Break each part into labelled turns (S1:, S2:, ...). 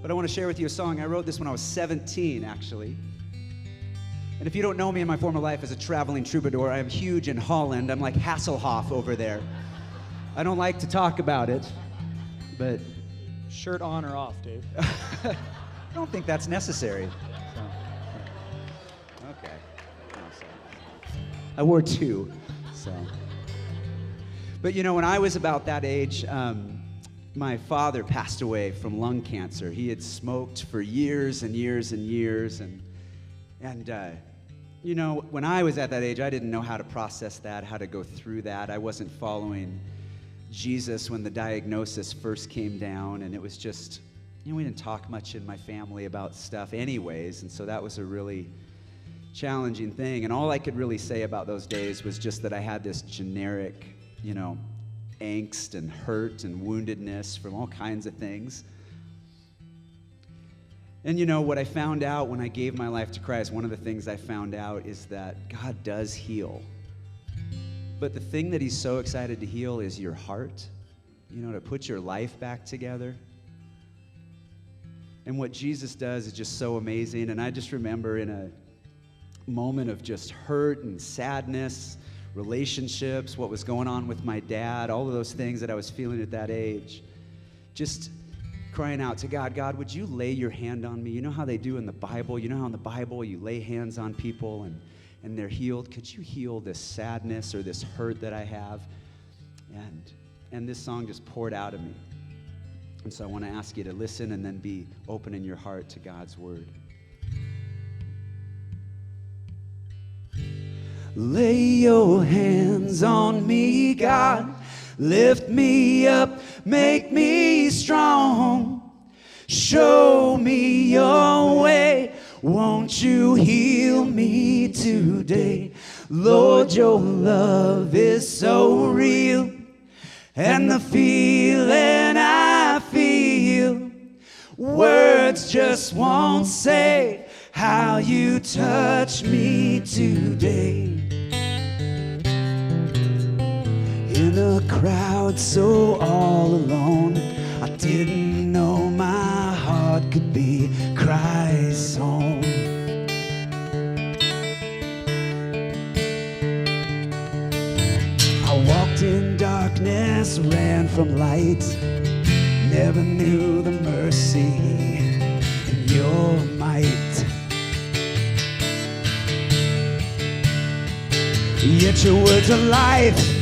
S1: But I want to share with you a song. I wrote this when I was 17, actually. And if you don't know me in my former life as a traveling troubadour, I am huge in Holland. I'm like Hasselhoff over there. I don't like to talk about it, but...
S2: Shirt on or off, Dave?
S1: I don't think that's necessary. So, okay. I wore two, so. But you know, when I was about that age, my father passed away from lung cancer. He had smoked for years and years and years, and you know, when I was at that age, I didn't know how to process that, how to go through that. I wasn't following Jesus when the diagnosis first came down, and it was just, you know, we didn't talk much in my family about stuff anyways, and so that was a really challenging thing. And all I could really say about those days was just that I had this generic, you know, angst and hurt and woundedness from all kinds of things. And you know, what I found out when I gave my life to Christ, one of the things I found out is that God does heal. But the thing that he's so excited to heal is your heart, you know, to put your life back together. And what Jesus does is just so amazing. And I just remember in a moment of just hurt and sadness, relationships, what was going on with my dad, all of those things that I was feeling at that age, just crying out to God, God, would you lay your hand on me? You know how they do in the Bible? You know how in the Bible you lay hands on people and they're healed? Could you heal this sadness or this hurt that I have? And this song just poured out of me. And so I want to ask you to listen and then be open in your heart to God's word. Lay your hands on me, God. Lift me up, make me strong. Show me your way. Won't you heal me today? Lord, your love is so real, and the feeling I feel, words just won't say how you touch me today. In a crowd so all alone, I didn't know my heart could be Christ's home. I walked in darkness, ran from light, never knew the mercy in your might. Yet your words are life.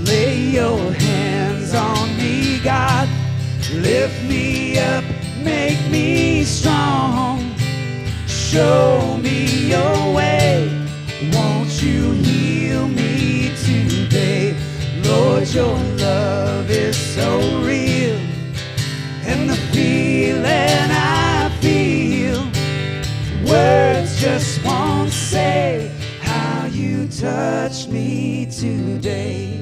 S1: Lay your hands on me, God. Lift me up, make me strong. Show me your way. Won't you heal me today? Lord, your love is so real, and the feeling I feel, words just won't say how you touch me today.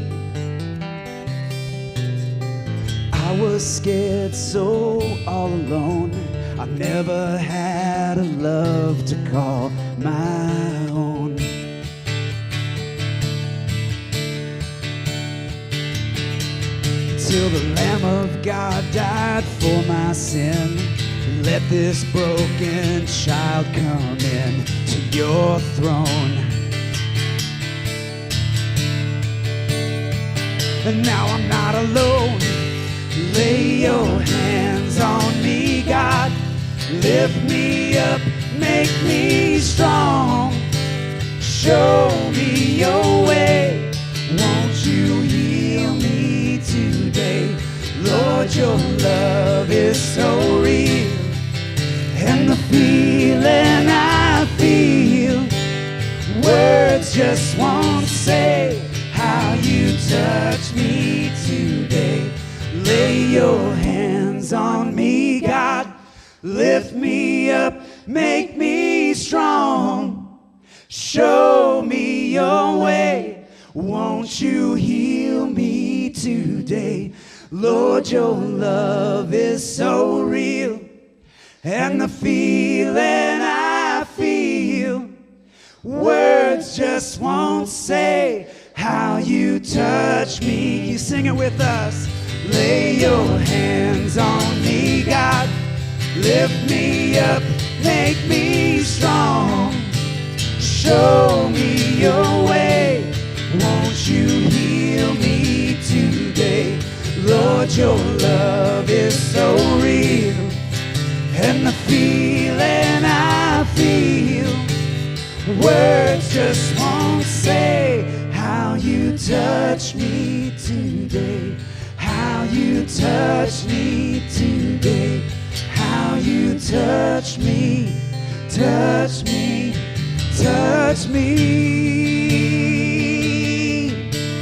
S1: I was scared, so all alone. I never had a love to call my own. Till the Lamb of God died for my sin. Let this broken child come in to your throne. And now I'm not alone. Lay your hands on me, God. Lift me up, make me strong. Show me your way. Won't you heal me today? Lord, your love is so real, and the feeling I feel, words just won't say how you touch me today. Lay your hands on me, God. Lift me up, make me strong. Show me your way. Won't you heal me today? Lord, your love is so real, and the feeling I feel, words just won't say how you touch me. You sing it with us. Lay your hands on me, God. Lift me up, make me strong. Show me your way. Won't you heal me today? Lord, your love is so real, and the feeling I feel, words just won't say. How you touch me today, how you touch me today, how you touch me, touch me, touch me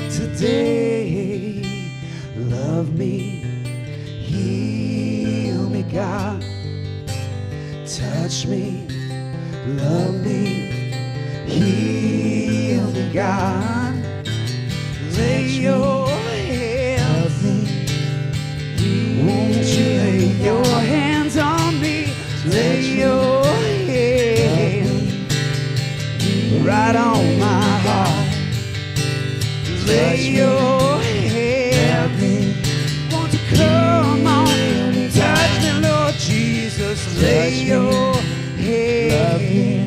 S1: today. Love me, heal me, God. Touch me, love me, heal me, God. Lay your hands, won't you lay your hands on me? Lay your hand right on my heart. Lay your hand, won't you come on and touch me, Lord Jesus? Lay your hand.